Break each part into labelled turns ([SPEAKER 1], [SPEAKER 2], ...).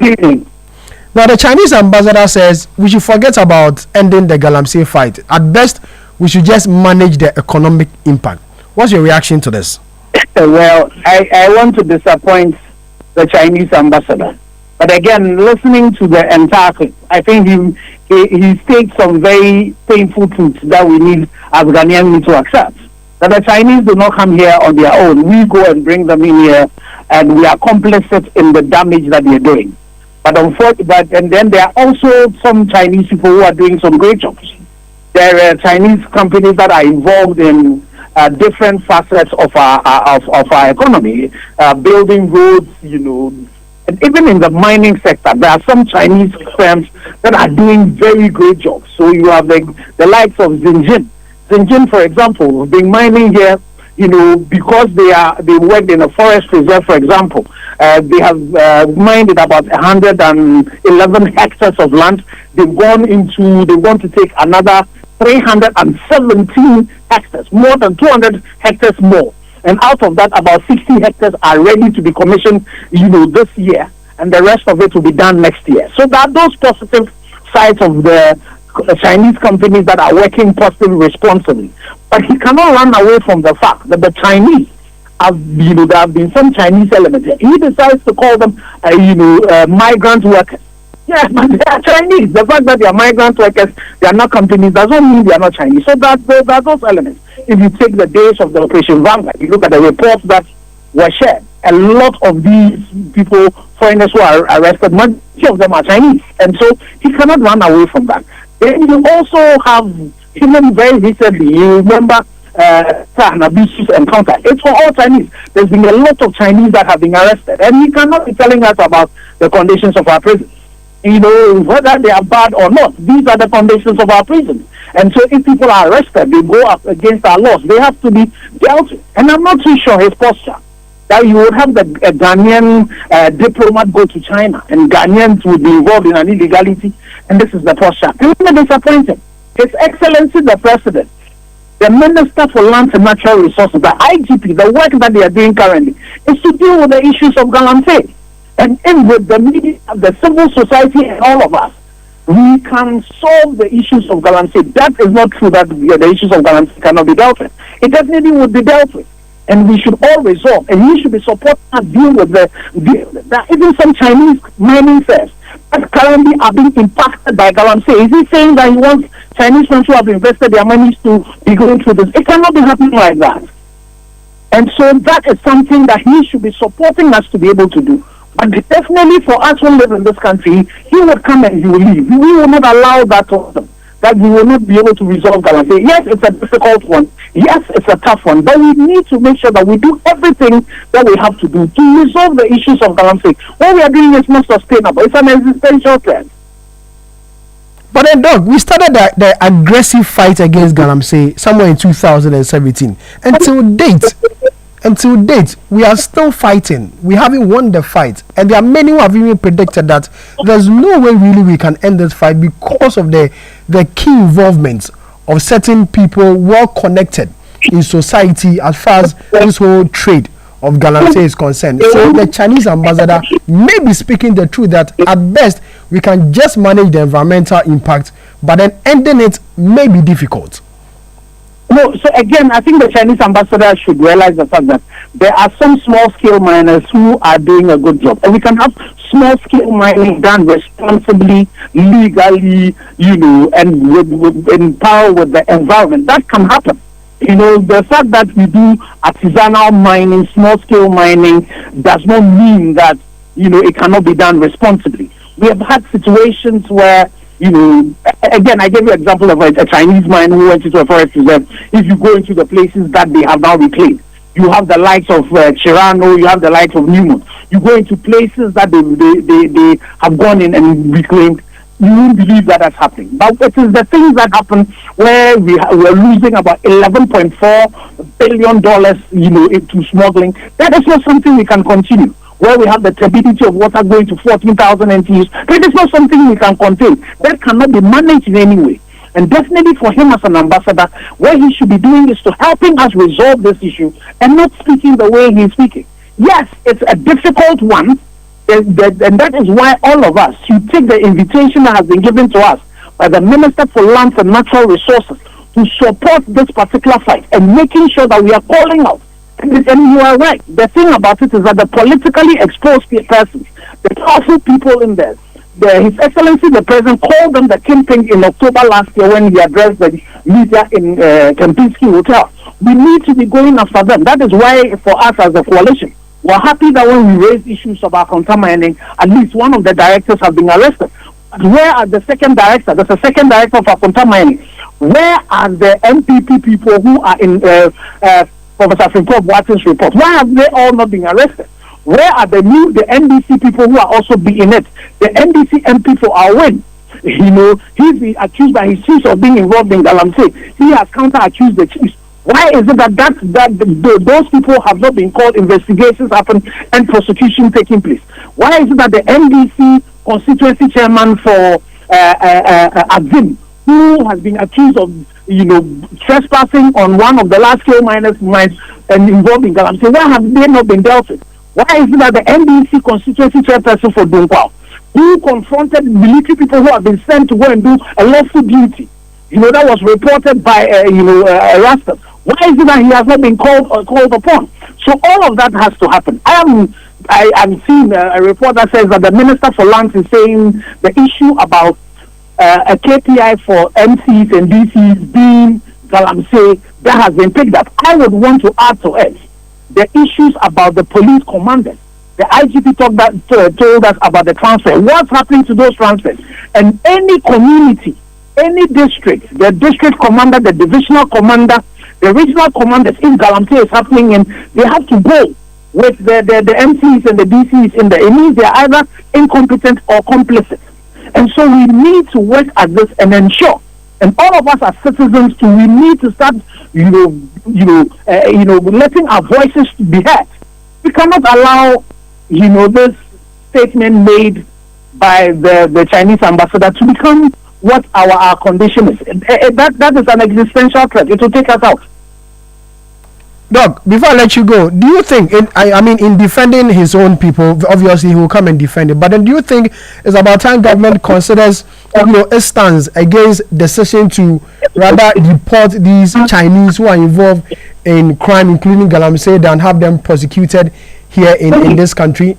[SPEAKER 1] Now, the Chinese ambassador says we should forget about ending the Galamsey fight. At best, we should just manage the economic impact. What's your reaction to this?
[SPEAKER 2] Well, I want to disappoint the Chinese ambassador. But again, listening to the entire clip, I think he states some very painful truths that we need as Ghanaians need to accept. That the Chinese do not come here on their own. We go and bring them in here, and we are complicit in the damage that they're doing. And then there are also some Chinese people who are doing some great jobs. There are Chinese companies that are involved in different facets of our economy, building roads, and even in the mining sector, there are some Chinese firms that are doing very great jobs. So you have the likes of Xinjiang. Xinjiang, for example, have been mining here, because they worked in a forest reserve, for example. They have mined about 111 hectares of land. They've gone to take another 317 hectares, more than 200 hectares more. And out of that, about 60 hectares are ready to be commissioned, this year, and the rest of it will be done next year. So that those positive sides of the Chinese companies that are working positively, responsibly. But he cannot run away from the fact that the Chinese there have been some Chinese elements. He decides to call them, migrant workers. Yes, but they are Chinese. The fact that they are migrant workers, they are not companies, doesn't mean they are not Chinese. So there are those elements. If you take the days of the Operation Vanguard, you look at the reports that were shared, a lot of these people, foreigners who are arrested, many of them are Chinese. And so he cannot run away from that. Then you also have, even very recently, you remember Nabishu's encounter. It's for all Chinese. There's been a lot of Chinese that have been arrested. And he cannot be telling us about the conditions of our prisons. Whether they are bad or not, these are the conditions of our prisons. And so if people are arrested, they go up against our laws. They have to be dealt with. And I'm not too sure his posture. That you would have the Ghanaian diplomat go to China, and Ghanaians would be involved in an illegality, and this is the posture. I'm disappointed. His Excellency the President, the Minister for Lands and Natural Resources, the IGP, the work that they are doing currently is to deal with the issues of Galamsey. And in with the media, the civil society, and all of us, we can solve the issues of Galamsey. That is not true that the issues of Galamsey cannot be dealt with. It definitely would be dealt with. And we should all resolve, and we should be supporting and deal with even some Chinese mining firms that currently are being impacted by Galamsey. Is he saying that he wants Chinese firms who have invested their money to be going through this? It cannot be happening like that. And so that is something that he should be supporting us to be able to do. But definitely for us who live in this country, he will come and he will leave. We will not allow that to happen. That we will not be able to resolve Galamsey. Yes, it's a difficult one. Yes, it's a tough one. But we need to make sure that we do everything that we have to do to resolve the issues of Galamsey. What we are doing is not sustainable. It's an existential threat.
[SPEAKER 1] But then, Doug, we started the aggressive fight against Galamsey somewhere in 2017. Until date, we are still fighting. We haven't won the fight. And there are many who have even predicted that there's no way really we can end this fight because of the key involvement of certain people well connected in society as far as this whole trade of Galamsey is concerned. So the Chinese ambassador may be speaking the truth that at best we can just manage the environmental impact, but then ending it may be difficult.
[SPEAKER 2] No, so again, I think the Chinese ambassador should realize the fact that there are some small-scale miners who are doing a good job. And we can have small-scale mining done responsibly, legally, and in power with the environment. That can happen. The fact that we do artisanal mining, small-scale mining, does not mean that, it cannot be done responsibly. We have had situations where again, I gave you an example of a Chinese mine who went into a forest reserve. If you go into the places that they have now reclaimed, you have the likes of Chirano, you have the likes of Newmont. You go into places that they have gone in and reclaimed, you won't believe that that's happening. But it is the things that happen where we're losing about $11.4 billion, into smuggling. That is not something we can continue. Where we have the turbidity of water going to 14,000 NTUs, that is not something we can contain. That cannot be managed in any way. And definitely for him as an ambassador, what he should be doing is to helping us resolve this issue and not speaking the way he's speaking. Yes, it's a difficult one. And that is why all of us should take the invitation that has been given to us by the Minister for Lands and Natural Resources to support this particular fight and making sure that we are calling out. And you are right. The thing about it is that the politically exposed persons, the powerful people in there, His Excellency the President called them the kingpin in October last year when he addressed the media in Kempinski Hotel. We need to be going after them. That is why, for us as a coalition, we're happy that when we raise issues about contaminating, at least one of the directors have been arrested. Where are the second director? There's a second director of contaminating. Where are the MPP people who are in Professor Finko Boateng's report? Why have they all not been arrested? Where are the NDC people who are also being it? The NDC MP for our win. He's been accused by his chiefs of being involved in Galamsey. He has counter-accused the chiefs. Why is it that those people have not been called, investigations happen, and prosecution taking place? Why is it that the NDC constituency chairman for Azim, who has been accused of trespassing on one of the large-scale mines and involved in Galamsey, why have they not been dealt with? Why is it that the NDC constituency chairperson for Dunkwao, who confronted military people who have been sent to go and do a lawful duty, that was reported by Rastas, why is it that he has not been called upon? So all of that has to happen. I am seeing a report that says that the Minister for Lands is saying the issue about a KPI for MCs and DCs being Galamsey, that has been picked up. I would want to add to it the issues about the police commanders. The IGP told us about the transfer. What's happening to those transfers? And any community, any district, the district commander, the divisional commander, the regional commanders in Galamsey is happening, and they have to go with the MCs and the DCs in there. It means they are either incompetent or complicit. And so we need to work at this and ensure, and all of us as citizens too, we need to start, letting our voices be heard. We cannot allow, this statement made by the Chinese ambassador to become what our condition is. That is an existential threat. It will take us out.
[SPEAKER 1] Doc, before I let you go, do you think, in defending his own people, obviously he will come and defend it, but then do you think it's about time government considers, a stance against decision to rather deport these Chinese who are involved in crime, including Galamsey, than have them prosecuted here in this country?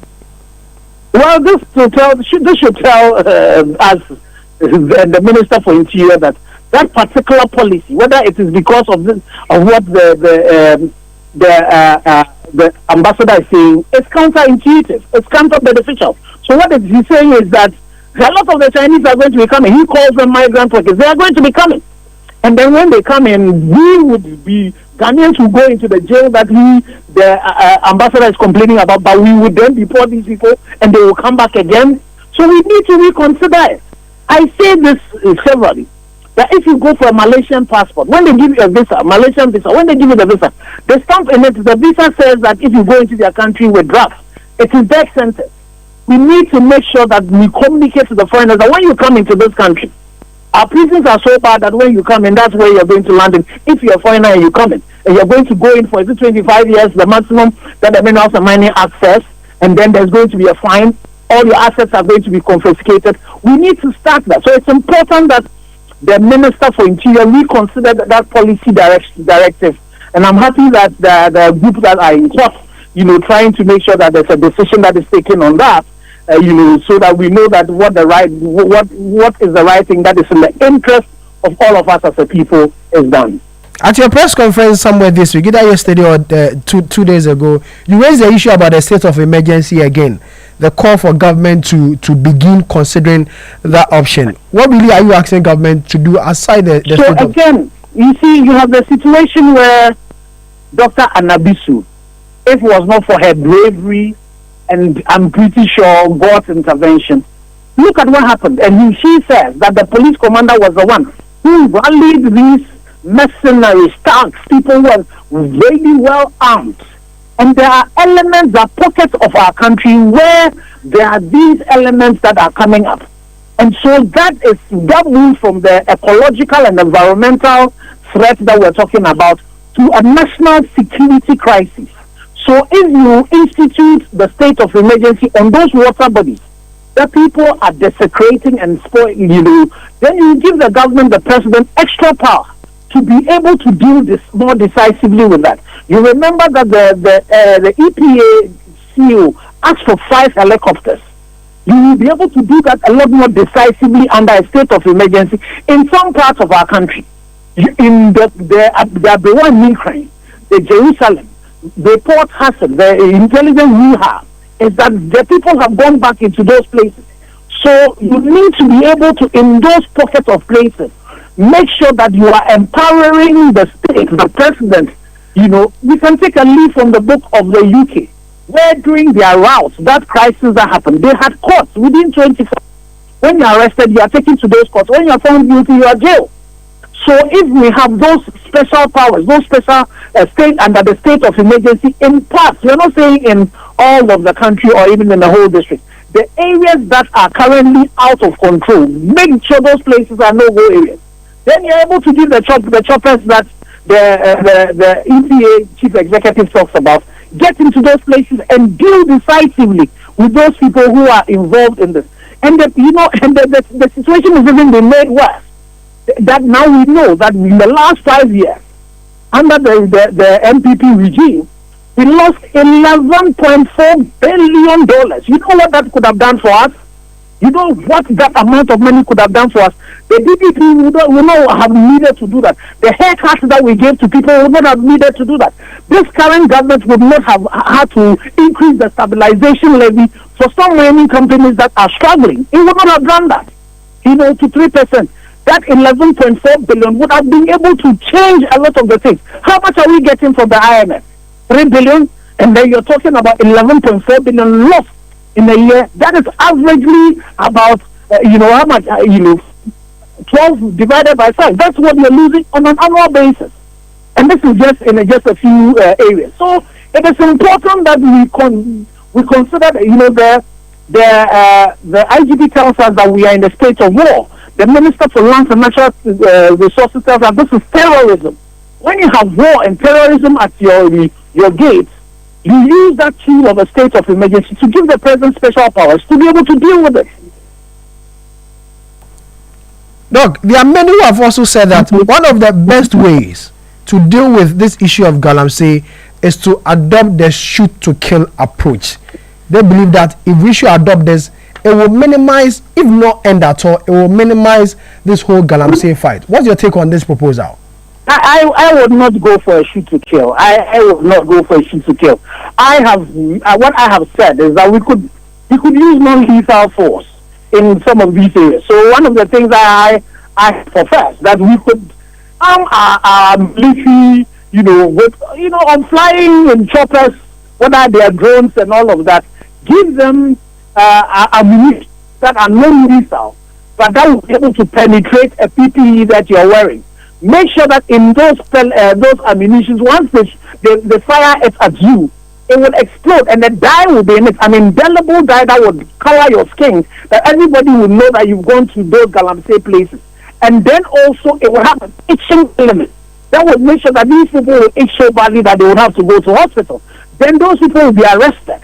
[SPEAKER 2] Well, this should tell us, the Minister for Interior, that particular policy, whether it is because of what the ambassador is saying, it's counterintuitive, it's counter-beneficial. So what he's saying is that a lot of the Chinese are going to be coming. He calls them migrant workers. They are going to be coming. And then when they come in, we would be, Ghanaians will go into the jail that the ambassador is complaining about, but we would then deport these people and they will come back again. So we need to reconsider it. I say this severally, that if you go for a Malaysian passport, when they give you a visa, Malaysian visa, when they give you the visa, the stamp in it, the visa says that if you go into their country with drugs, it is death sentence. We need to make sure that we communicate to the foreigners that when you come into this country, our prisons are so bad that when you come in, that's where you're going to land in. If you're a foreigner and you come in, and you're going to go in for 25 years, the maximum that the Minerals and Mining Act says, and then there's going to be a fine, all your assets are going to be confiscated. We need to start that. So it's important that the Minister for Interior reconsider that policy directive. And I'm happy that the group that are in court, trying to make sure that there's a decision that is taken on that, so that we know that what is the right thing that is in the interest of all of us as a people is done.
[SPEAKER 1] At your press conference somewhere this week, either yesterday or 2 days ago, you raised the issue about the state of emergency again, the call for government to begin considering that option. What really are you asking government to do aside the
[SPEAKER 2] so
[SPEAKER 1] state
[SPEAKER 2] again, you see, you have the situation where Dr. Anabisu, if it was not for her bravery and I'm pretty sure God's intervention, look at what happened. And she says that the police commander was the one who rallied these mercenaries, thugs, people who are really well armed. And there are elements, there are pockets of our country where there are these elements that are coming up. And so that moves from the ecological and environmental threat that we're talking about to a national security crisis. So if you institute the state of emergency on those water bodies, the people are desecrating and spoiling, then you give the government, the president, extra power to be able to deal this more decisively with that. You remember that the EPA CEO asked for 5 helicopters. You will be able to do that a lot more decisively under a state of emergency in some parts of our country. In the one in Ukraine, the Jerusalem, the Port Hassan, the intelligence we have, is that the people have gone back into those places. So you need to be able to, in those pockets of places, make sure that you are empowering the state, the president. We can take a leaf from the book of the UK, where during their routes, that crisis that happened, they had courts within 24 hours. When you are arrested, you are taken to those courts. When you are found guilty, you are jailed. So if we have those special powers, those special state under the state of emergency in parts, we're not saying in all of the country or even in the whole district, the areas that are currently out of control, make sure those places are no-go areas. Then you're able to give the choppers that the EPA chief executive talks about, get into those places and deal decisively with those people who are involved in this. And the situation is even been made worse. That now we know that in the last 5 years, under the MPP regime, we lost $11.4 billion. You know what that could have done for us? You know what that amount of money could have done for us? The DPP would not have needed to do that. The haircuts that we gave to people would not have needed to do that. This current government would not have had to increase the stabilization levy for some mining companies that are struggling. It would not have done that, to 3%. That 11.4 billion would have been able to change a lot of the things. How much are we getting from the IMF? 3 billion, and then you're talking about 11.4 billion lost in a year. That is averagely about, how much, 12 divided by 5. That's what you're losing on an annual basis. And this is just in just a few areas. So it is important that we consider, the IGP tells us that we are in the state of war. The Minister for Lands and Natural Resources tells us this is terrorism. When you have war and terrorism at your gates, you use that tool of a state of emergency to give the president special powers to be able to deal with it.
[SPEAKER 1] Doc, there are many who have also said that one of the best ways to deal with this issue of Galamsey is to adopt the shoot-to-kill approach. They believe that if we should adopt this, it will minimize, if not end at all, it will minimize this whole Galamsey fight. What's your take on this proposal?
[SPEAKER 2] I would not go for a shoot to kill. I would not go for a shoot to kill. What I have said is that we could use non-lethal force in some of these areas. So one of the things I profess that we could our military, on flying in choppers, whether they are drones and all of that, give them ammunition that are non-lethal, but that will be able to penetrate a PPE that you're wearing. Make sure that in those ammunitions, once the fire is at you, it will explode and the dye will be in it. An indelible dye that would color your skin, that everybody will know that you've gone to those Galamsey places. And then also it will have an itching element that would make sure that these people will itch so badly that they would have to go to hospital. Then those people will be arrested.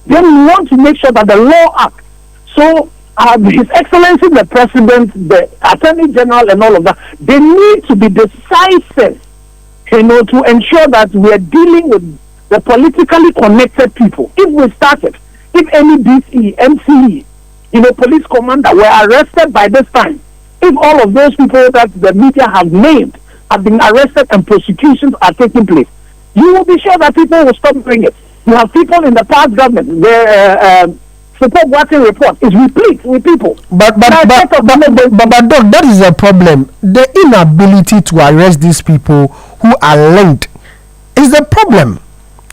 [SPEAKER 2] Then we want to make sure that the law acts. So His Excellency the President, the Attorney General and all of that, they need to be decisive, to ensure that we are dealing with the politically connected people. If we started, if any DCE, MCE, police commander were arrested by this time, if all of those people that the media have named have been arrested and prosecutions are taking place, you will be sure that people will stop doing it. You have people in the past government, the support working report is replete with people. But Doc,
[SPEAKER 1] that is a problem. The inability to arrest these people who are linked is the problem.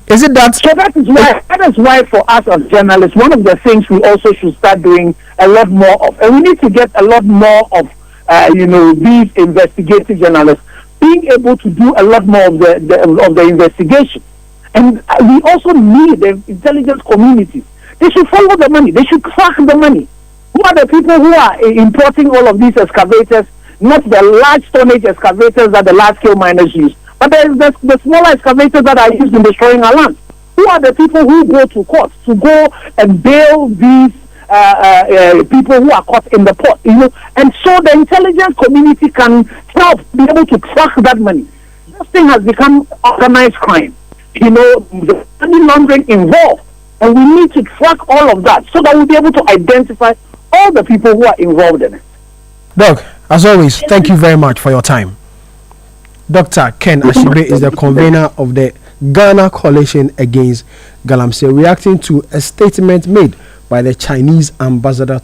[SPEAKER 1] Is it that?
[SPEAKER 2] So that is why for us as journalists, one of the things we also should start doing a lot more of, and we need to get a lot more of, these investigative journalists being able to do a lot more of the investigation. And we also need the intelligence communities. They should follow the money. They should track the money. Who are the people who are importing all of these excavators? Not the large tonnage excavators that the large-scale miners use, but there's the smaller excavators that are used in destroying our land. Who who are the people who go to court to go and bail these people who are caught in the port, and so the intelligence community can help be able to track that money. This thing has become organized crime, the money laundering involved, and we need to track all of that so that we'll be able to identify all the people who are involved in it.
[SPEAKER 1] Doc, as always, thank you very much for your time. Dr. Ken Ashigbey is the convener of the Ghana Coalition Against Galamsey, reacting to a statement made by the Chinese ambassador